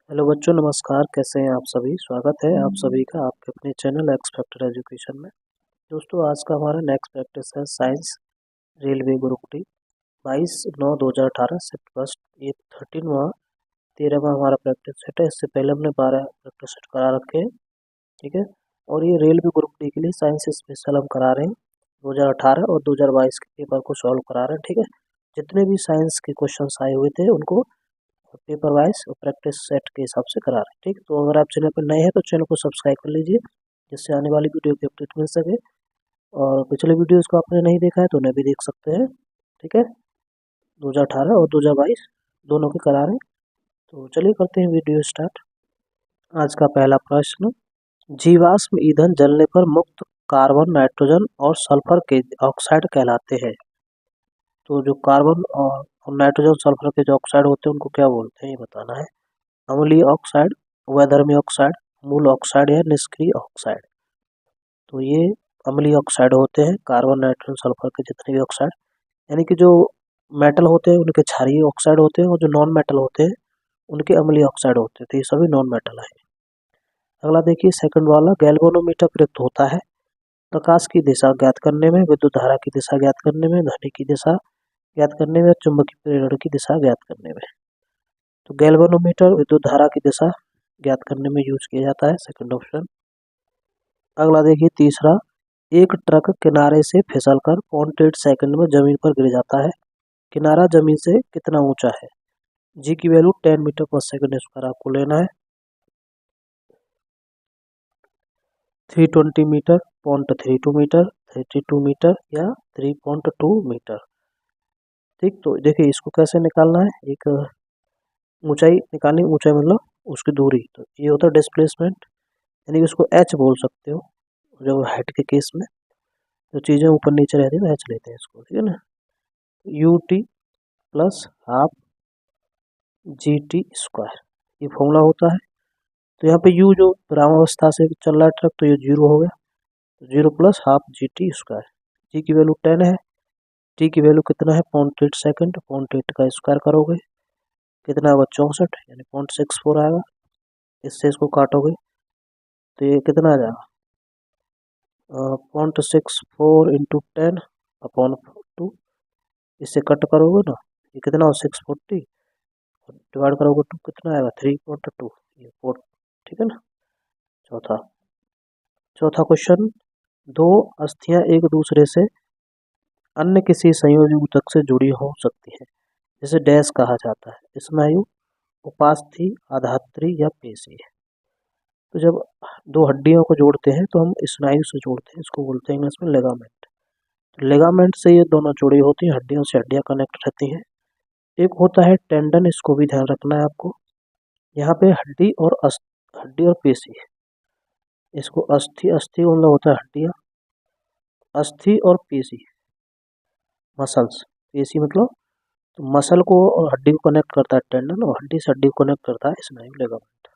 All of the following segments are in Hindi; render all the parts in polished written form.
हेलो बच्चों, नमस्कार। कैसे हैं आप सभी? स्वागत है आप सभी का आपके अपने चैनल एक्स फैक्टर एजुकेशन में। दोस्तों, आज का हमारा नेक्स्ट प्रैक्टिस है science railway group D 22/9/2018 shift first. ये 13वां हमारा प्रैक्टिस सेट है। इससे पहले हमने 12 प्रैक्टिस सेट करा रखे हैं, ठीक है। और ये रेलवे ग्रुप डी के लिए साइंस स्पेशल हम करा रहे हैं। 2018 और 2022 के पेपर को सॉल्व करा रहे हैं, ठीक है। जितने भी साइंस के क्वेश्चन आए हुए थे उनको पेपर वाइज और प्रैक्टिस सेट के हिसाब से करा रहे हैं, ठीक। तो अगर आप चैनल पर नए हैं तो चैनल को सब्सक्राइब कर लीजिए, जिससे आने वाली वीडियो की अपडेट मिल सके। और पिछले वीडियोस को आपने नहीं देखा है तो उन्हें भी देख सकते हैं, ठीक है। 2018 और 2022 दोनों के करा रहे हैं। तो चलिए करते हैं वीडियो स्टार्ट। आज का पहला प्रश्न, जीवाश्म ईंधन जलने पर मुक्त कार्बन, नाइट्रोजन और सल्फर के ऑक्साइड कहलाते हैं। तो जो कार्बन और नाइट्रोजन सल्फर के जो ऑक्साइड होते हैं उनको क्या बोलते हैं, ये बताना है। अम्लीय ऑक्साइड, वैधर्मी ऑक्साइड, मूल ऑक्साइड या निष्क्रिय ऑक्साइड। तो ये अम्लीय ऑक्साइड होते हैं, कार्बन, नाइट्रोजन, सल्फर के जितने भी ऑक्साइड, यानी कि जो मेटल होते हैं उनके क्षारीय ऑक्साइड होते हैं, और जो नॉन मेटल होते हैं उनके अम्लीय ऑक्साइड होते हैं। तो ये सभी नॉन मेटल है। अगला देखिए, सेकंड वाला, गैल्वेनोमीटर प्रयुक्त होता है प्रकाश की दिशा ज्ञात करने में, विद्युत धारा की दिशा ज्ञात करने में, ध्वनि की दिशा ज्ञात करने में, चुंबकीय प्रेरण की दिशा ज्ञात करने में। तो गैल्वेनोमीटर विद्युत धारा की दिशा ज्ञात करने में यूज किया जाता है, सेकंड ऑप्शन। अगला देखिए तीसरा, एक ट्रक किनारे से फिसलकर 0.8 सेकंड में जमीन पर गिर जाता है। किनारा जमीन से कितना ऊंचा है? जी की वैल्यू 10 मीटर पर सेकंड स्क्वायर आपको लेना है। 320 मीटर, 0.32 मीटर, 32 मीटर या 3.2 मीटर, ठीक। तो देखिए इसको कैसे निकालना है। एक ऊंचाई निकालनी, ऊंचाई मतलब उसकी दूरी। तो ये होता है डिस्प्लेसमेंट, यानी कि उसको एच बोल सकते हो। जब हाइट के केस में जो चीज़ें ऊपर नीचे रहती है तो एच लेते हैं इसको, ठीक है ना। U T plus half g t square, ये फॉर्मूला होता है। तो यहाँ पे यू जो विरामावस्था से चल रहा है ट्रक, तो ये 0 हो गया। तो 0 plus half g t square. G की वैल्यू 10 है, टी की वैल्यू कितना है 0.8 सेकंड, 0.8 का स्क्वायर करोगे कितना होगा 64, यानी 0.64 आएगा। इससे इसको काटोगे तो ये कितना आ जाएगा 0.64 इंटू 10/2। इससे कट करोगे ना, ये कितना हो 640, डिवाइड करोगे तो कितना आएगा 3.2, ये 4, ठीक है ना। चौथा चौथा क्वेश्चन, दो अस्थियां एक दूसरे से अन्य किसी संयोजी ऊतक से जुड़ी हो सकती है, जिसे डैश कहा जाता है, स्नायु, उपास्थि, आधात्री या पेशी। तो जब दो हड्डियों को जोड़ते हैं तो हम स्नायु से जोड़ते हैं, इसको बोलते हैं इंग्लिश में लेगामेंट। तो लेगामेंट से ये दोनों जुड़ी होती हैं, हड्डियों से हड्डियां कनेक्ट रहती हैं। एक होता है टेंडन, इसको भी ध्यान रखना है आपको। यहाँ पे हड्डी और पेशी, इसको अस्थि, अस्थि मतलब होता है हड्डियाँ, अस्थि और पेशी मसल्स, पेशी मतलब तो मसल को और हड्डी को कनेक्ट करता है टेंडन, और हड्डी से हड्डी को कनेक्ट करता है स्नायु, लेगामेंट।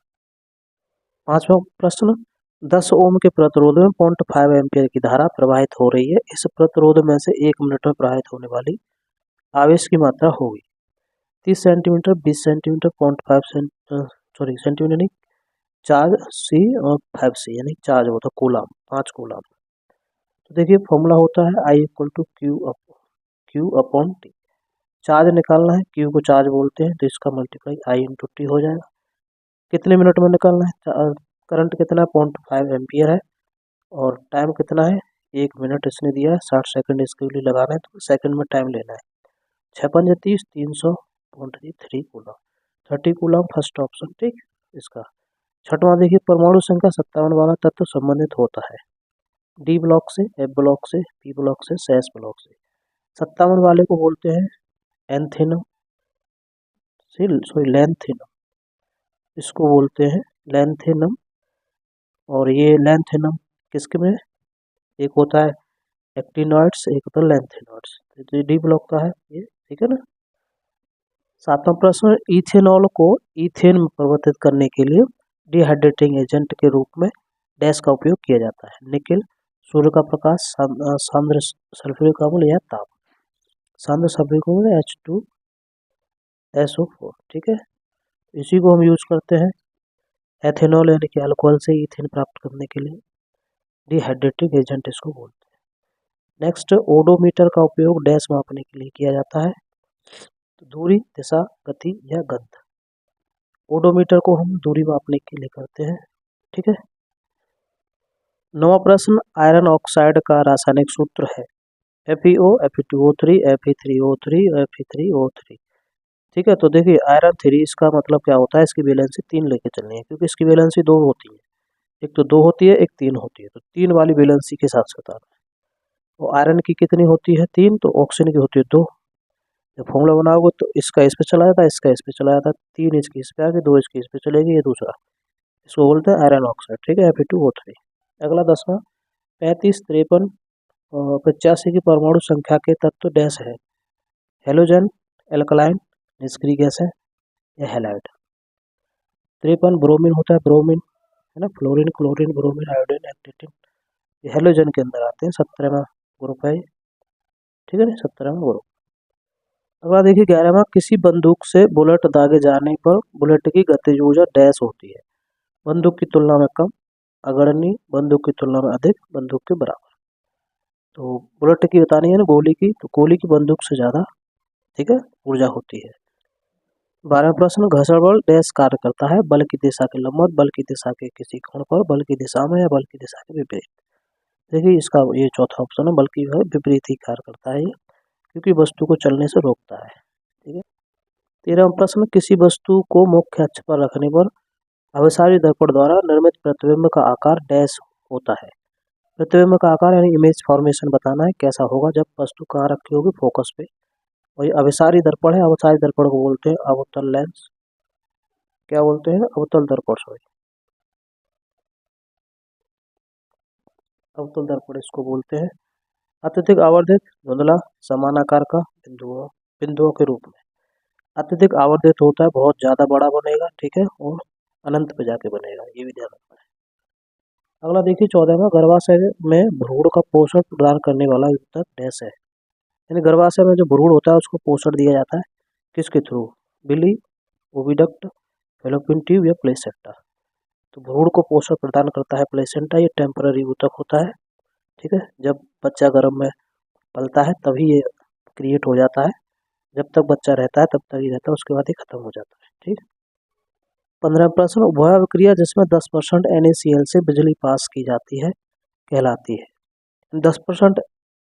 पांचवा प्रश्न, 10 ओम के प्रतिरोध में 0.5 एम्पियर की धारा प्रवाहित हो रही है। इस प्रतिरोध में से 1 मिनट में प्रवाहित होने वाली आवेश की मात्रा होगी 30 सेंटीमीटर, 20 सेंटीमीटर, 0.5 सेंटीमीटर नहीं, चार्ज सी और 5 सी, यानी चार्ज होता है कूलाम, 5 कूलाम। तो देखिए फॉर्मूला होता है I equal to Q upon T. Charge निकालना है, क्यू को चार्ज बोलते हैं, तो इसका मल्टीप्लाई I इंटू टी हो जाएगा। कितने मिनट में निकालना है, करंट कितना है 0.5 एम्पियर है, और टाइम कितना है 1 मिनट इसने दिया है, 60 सेकंड इसके लिए लगाना है, तो सेकंड में टाइम लेना है। 6×5 = 30, 300 कूलम, 30 कूलम फर्स्ट ऑप्शन, ठीक। इसका छठवां देखिए, परमाणु संख्या 57 वाला तत्व संबंधित होता है डी ब्लॉक से, एफ ब्लॉक से, पी ब्लॉक से, एस ब्लॉक से। 57 वाले को बोलते हैं एंथेनम, सॉरी लैंथेनम, इसको बोलते हैं लैंथेनम। और ये लैंथेनम किसके में, एक होता है एक्टिनॉइड्स, एक होता है लैंथेनॉइड्स। तो डी ब्लॉक का है ये, ठीक है ना। सातवां प्रश्न, इथेनॉल को इथेन में परिवर्तित करने के लिए डिहाइड्रेटिंग एजेंट के रूप में डैश का उपयोग किया जाता है, निकेल, सूर्य का प्रकाश, सांद्र सल्फ्यूरिक अम्ल या ताप। सांद्र सल्फ्यूरिक अम्ल H2SO4, ठीक है। इसी को हम यूज करते हैं एथेनॉल यानी कि अल्कोहल से ईथेन प्राप्त करने के लिए डिहाइड्रेटिंग एजेंट इसको बोलते हैं। नेक्स्ट, ओडोमीटर का उपयोग डैश मापने के लिए किया जाता है, तो दूरी, दिशा, गति या गंध। ओडोमीटर को हम दूरी मापने के लिए करते हैं, ठीक है। नवा प्रश्न, आयरन ऑक्साइड का रासायनिक सूत्र है FeO, Fe2O3, Fe3O3, Fe3O3, ठीक है। तो देखिए आयरन 3 इसका मतलब क्या होता है, इसकी वैलेंसी 3 लेके चलनी है, क्योंकि इसकी वैलेंसी 2 होती है, एक तो 2 होती है, एक 3 होती है, तो 3 वाली वैलेंसी के साथ बताना है। और आयरन की कितनी होती है, 3, तो ऑक्सीजन की होती है 2। जब फॉर्मूला बनाओगे तो इसका इस पे चला जाता है, इसका इस पे चला जाता है, 3 इसकी इस पे आ गई, 2 इसकी इस पे चलेगी, ये दूसरा, इसको बोलते हैं आयरन ऑक्साइड, ठीक है, Fe2O3। अगला 10वां, 35, 53 और 85 की परमाणु संख्या के तत्व डैश है, हेलोजन, एल्कलाइन, निष्क्रिय गैस है या हैलाइड। 53 ब्रोमीन होता है, ब्रोमीन है ना, fluorine, chlorine, bromine, iodine, actin, ये हेलोजन के अंदर आते हैं, 17वां ग्रुप है, ठीक है ना, 17वां ग्रुप। अगला देखिए 11वां, किसी बंदूक से बुलेट दागे जाने पर बुलेट की गतिज ऊर्जा डैश होती है, बंदूक की तुलना में कम, अग्रणी, बंदूक की तुलना में अधिक, बंदूक के बराबर। तो बुलेट की बतानी है ना, गोली की, तो गोली की बंदूक से ज़्यादा, ठीक है, ऊर्जा होती है। 12वां प्रश्न, घर्षण बल डैश कार्य करता है, बल की दिशा के लंबवत, बल की दिशा के किसी कोण पर, बल की दिशा में या बल की दिशा के विपरीत। देखिए इसका ये चौथा ऑप्शन है, बल की विपरीत ही कार्य करता है ये, क्योंकि वस्तु को चलने से रोकता है, ठीक है। 13वां प्रश्न, किसी वस्तु को मुख्य अक्ष पर रखने पर अभिसारी दर्पण द्वारा निर्मित प्रतिबिंब का आकार डैश होता है। प्रतिबिंब का आकार यानी इमेज फॉर्मेशन बताना है, कैसा होगा जब वस्तु कहाँ रखी होगी, फोकस पे। और ये अभिसारी दर्पण है, अभिसारी दर्पण को बोलते हैं अवतल लेंस, क्या बोलते हैं, अवतल दर्पण, सॉरी, अवतल दर्पण इसको बोलते हैं। अत्यधिक आवर्धित, धुंधला, समान आकार का, बिंदुओं बिंदुओं के रूप में। अत्यधिक आवर्धित होता है, बहुत ज्यादा बड़ा बनेगा, ठीक है, और अनंत पे जाके बनेगा, ये भी ध्यान रखना है। अगला देखिए 14वां, गर्भाशय में भ्रूण का पोषण प्रदान करने वाला ऊतक डैश है, यानी गर्भाशय में जो भ्रूण होता है उसको पोषण दिया जाता है, किसके थ्रू, बिली, ओविडक्ट, फैलोपियन ट्यूब या प्लेसेंटा। तो भ्रूण को पोषण प्रदान करता है प्लेसेंटा, ये टेम्पररी ऊतक होता है, ठीक है। जब बच्चा गर्भ में पलता है तभी ये क्रिएट हो जाता है, जब तक बच्चा रहता है तब तक ही रहता है, उसके बाद ही खत्म हो जाता है, ठीक। 15 प्रश्न, उभय अभिक्रिया जिसमें 10% NaCl से बिजली पास की जाती है कहलाती है। 10%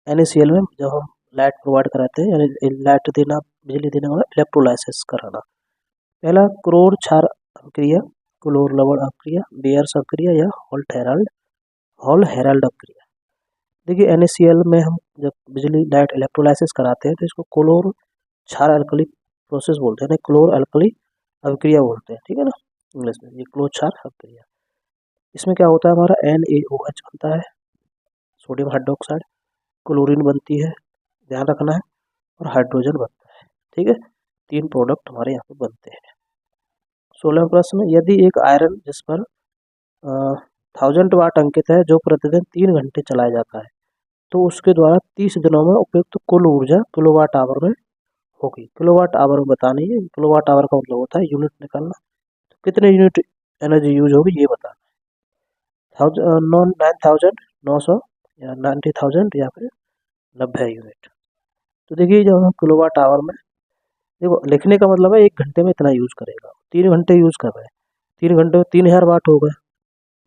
NaCl में जब हम लाइट प्रोवाइड कराते हैं, यानी लाइट देना, बिजली देने वाला इलेक्ट्रोलाइसिस कराना। पहला, क्लोर क्षार अभिक्रिया, क्लोर लवण अभिक्रिया, बेयर्स अभिक्रिया या हॉल हेराल्ड अभिक्रिया। देखिए NaCl में हम जब बिजली लाइट इलेक्ट्रोलाइसिस कराते हैं तो इसको क्लोर क्षार अल्कली प्रोसेस बोलते हैं, क्लोर अल्कली अभिक्रिया बोलते हैं, ठीक है ना, इंग्लिश में ये क्लोर क्षार अभिक्रिया। इसमें क्या होता है, हमारा NaOH बनता है, सोडियम हाइड्रोक्साइड, क्लोरीन बनती है, ध्यान रखना है, और हाइड्रोजन बनता है, ठीक है, 3 प्रोडक्ट हमारे यहाँ पे बनते हैं। 16वां प्रश्न, यदि एक आयरन जिस पर 1000 वाट अंकित है, जो प्रतिदिन 3 घंटे चलाया जाता है, तो उसके द्वारा 30 दिनों में उपयुक्त कुल ऊर्जा किलोवाट आवर में होगी। किलोवाट आवर में बतानी है, किलोवाट आवर का मतलब होता है यूनिट निकालना, तो कितने यूनिट एनर्जी यूज होगी ये बताना है, 9,900 या 90,000 या फिर 90 यूनिट। तो देखिए जब हम किलोवाट आवर में, देखो लिखने का मतलब है 1 घंटे में इतना यूज करेगा, 3 घंटे यूज कर रहे हैं, 3 घंटे में 3000 वाट हो गए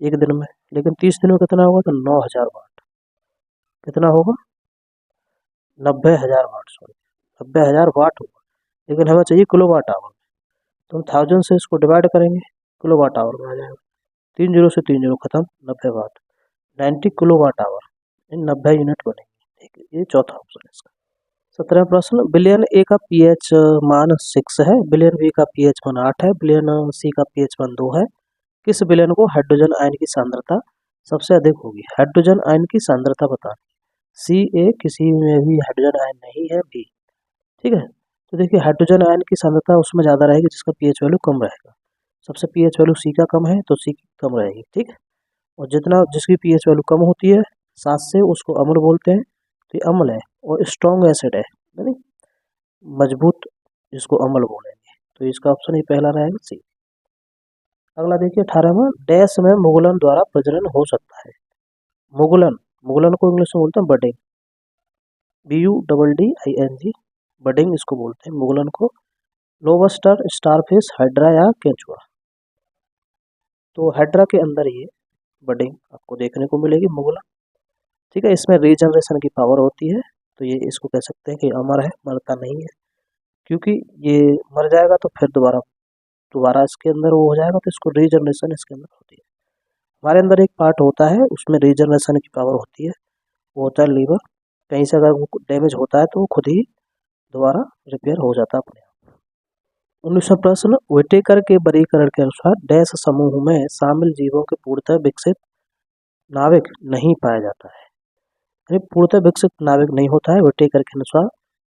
एक दिन में, लेकिन 30 दिन में कितना होगा, तो 9000 वाट, कितना होगा, 90,000 वाट, सॉरी 90,000 वाट होगा, लेकिन हमें चाहिए किलोवाट आवर में, तो हम 1000 से इसको डिवाइड करेंगे, किलोवाट आवर में आ जाएगा, 3 जीरो से 3 जीरो खत्म, 90 वाट, 90 किलोवाट आवर, 90 यूनिट बनेगी, ठीक है, ये चौथा ऑप्शन है इसका। 17वां प्रश्न, बिलियन ए का पीएच मान 6 है, बिलियन बी का पीएच मान 8 है, बिलियन सी का पीएच मान 2 है, किस विलयन को हाइड्रोजन आयन की सांद्रता सबसे अधिक होगी, हाइड्रोजन आयन की सांद्रता बतानी, सी ए किसी में भी हाइड्रोजन आयन नहीं है, बी, ठीक है। तो देखिए हाइड्रोजन आयन की सांद्रता उसमें ज़्यादा रहेगी जिसका पीएच वैल्यू कम रहेगा, सबसे पीएच वैल्यू सी का कम है तो सी की कम रहेगी, ठीक है। और जितना जिसकी पीएच वैल्यू कम होती है 7 से, उसको अम्ल बोलते हैं, तो ये अम्ल है, और स्ट्रॉन्ग एसिड है, यानी मजबूत, जिसको अम्ल बोलेंगे, तो इसका ऑप्शन ही पहला रहेगा सी। अगला देखिए 18वां, डैश में मुगलन द्वारा प्रजनन हो सकता है। मुगलन, मुगलन को इंग्लिश में बोलते हैं बडिंग, BUDDING, बडिंग इसको बोलते हैं मुगलन को। लोबस्टर, स्टारफिश, हाइड्रा या केंचुआ। तो हाइड्रा के अंदर ये बडिंग आपको देखने को मिलेगी मुगलन, ठीक है। इसमें रीजनरेशन की पावर होती है, तो ये इसको कह सकते हैं कि अमर है, मरता नहीं है, क्योंकि ये मर जाएगा तो फिर दोबारा इसके अंदर वो हो जाएगा, तो इसको रीजनरेशन इसके अंदर होती है। हमारे अंदर एक पार्ट होता है उसमें रीजनरेशन की पावर होती है, वो होता है लीवर। कहीं से अगर वो डैमेज होता है तो वो खुद ही दोबारा रिपेयर हो जाता है अपने आप। 19वां प्रश्न, व्हिटेकर के वर्गीकरण के अनुसार डैश समूह में शामिल जीवों के पूर्णतः विकसित नाविक नहीं पाया जाता है। यानी पूर्णतः विकसित नाविक नहीं होता है व्हिटेकर के अनुसार।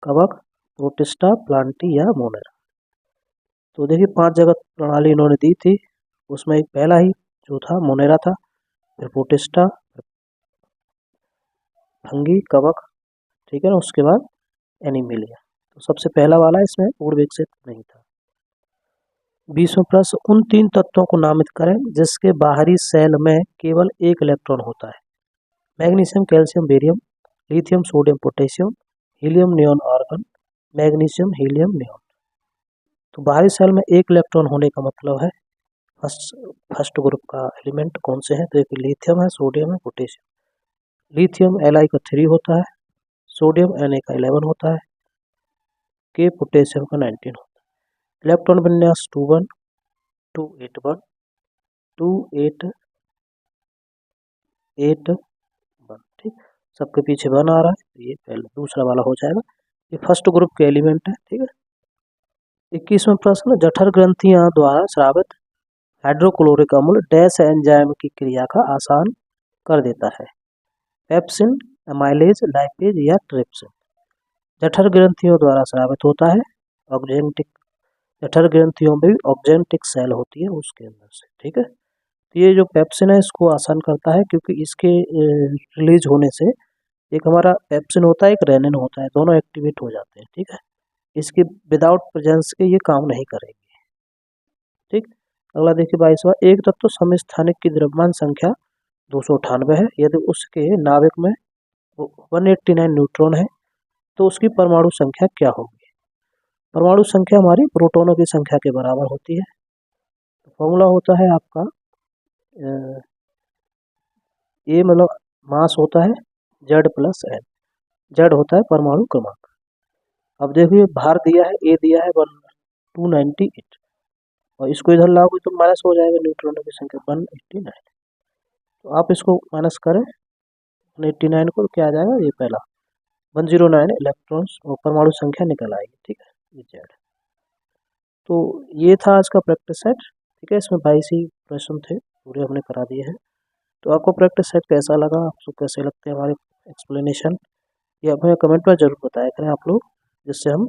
कवक, प्रोटिस्टा, प्लांटी या मोनेरा। तो देखिए 5 जगत प्रणाली इन्होंने दी थी, उसमें एक पहला ही जो था मोनेरा था, फिर प्रोटिस्टा, फंगी, कवक, ठीक है ना, उसके बाद एनिमिलिया। तो सबसे पहला वाला इसमें पूर्ण विकसित नहीं था। 20वां प्रश्न, उन 3 तत्वों को नामित करें जिसके बाहरी सेल में केवल एक इलेक्ट्रॉन होता है। Magnesium, calcium, barium, lithium, sodium, potassium, helium, neon, argon, magnesium, helium, neon. तो बाहरी सेल में एक इलेक्ट्रॉन होने का मतलब है फर्स्ट ग्रुप का एलिमेंट कौन से हैं, तो एक लिथियम है, सोडियम है, पोटेशियम। लिथियम Li का 3 होता है, सोडियम Na का 11 होता है, के पोटेशियम का 19 होता है। इलेक्ट्रॉन विन्यास 2 1 2 8 1 2 8 8 1, ठीक। सबके पीछे 1 आ रहा है, तो ये पहले दूसरा वाला हो जाएगा, ये फर्स्ट ग्रुप के एलिमेंट है, ठीक है। 21वां प्रश्न, जठर ग्रंथियां द्वारा स्रावित हाइड्रोक्लोरिक अम्ल डैश एंजाइम की क्रिया का आसान कर देता है। पेप्सिन, एमाइलेज, लाइपेज या ट्रिप्सिन। जठर ग्रंथियों द्वारा स्रावित होता है, ऑक्जेंटिक, जठर ग्रंथियों में भी ऑक्जेंटिक सेल होती है उसके अंदर से, ठीक है। तो ये जो पेप्सिन है इसको आसान करता है, क्योंकि इसके रिलीज होने से एक हमारा पेप्सिन होता है, एक रेनिन होता है, दोनों एक्टिवेट हो जाते हैं, ठीक है। इसके विदाउट प्रेजेंस के ये काम नहीं करेंगे, ठीक। अगला देखिए 22वां, एक तत्व समस्थानिक की द्रव्यमान संख्या 298 है, यदि उसके नाभिक में 189 न्यूट्रॉन है तो उसकी परमाणु संख्या क्या होगी। परमाणु संख्या हमारी प्रोटॉनों की संख्या के बराबर होती है। फॉर्मूला होता है आपका ए मतलब मास होता है Z + N, Z होता है परमाणु क्रमांक। अब देखिए भार दिया है, ए दिया है 298, और इसको इधर लाओगे तो माइनस हो जाएगा, न्यूट्रॉनों की संख्या 189। तो आप इसको माइनस करें 189 को, तो क्या आ जाएगा, ये पहला 109 इलेक्ट्रॉन्स और परमाणु संख्या निकल आएगी, ठीक है, ये Z। तो ये था आज का प्रैक्टिस सेट, ठीक है। इसमें 22 ही प्रश्न थे, पूरे हमने करा दिए हैं। तो आपको प्रैक्टिस सेट कैसा लगा, आपको कैसे लगते हैं हमारे एक्सप्लेनेशन, ये हमें कमेंट में ज़रूर बताया करें आप लोग, जिससे हम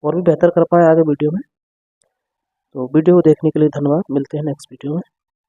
और भी बेहतर कर पाए आगे वीडियो में। तो वीडियो को देखने के लिए धन्यवाद, मिलते हैं नेक्स्ट वीडियो में।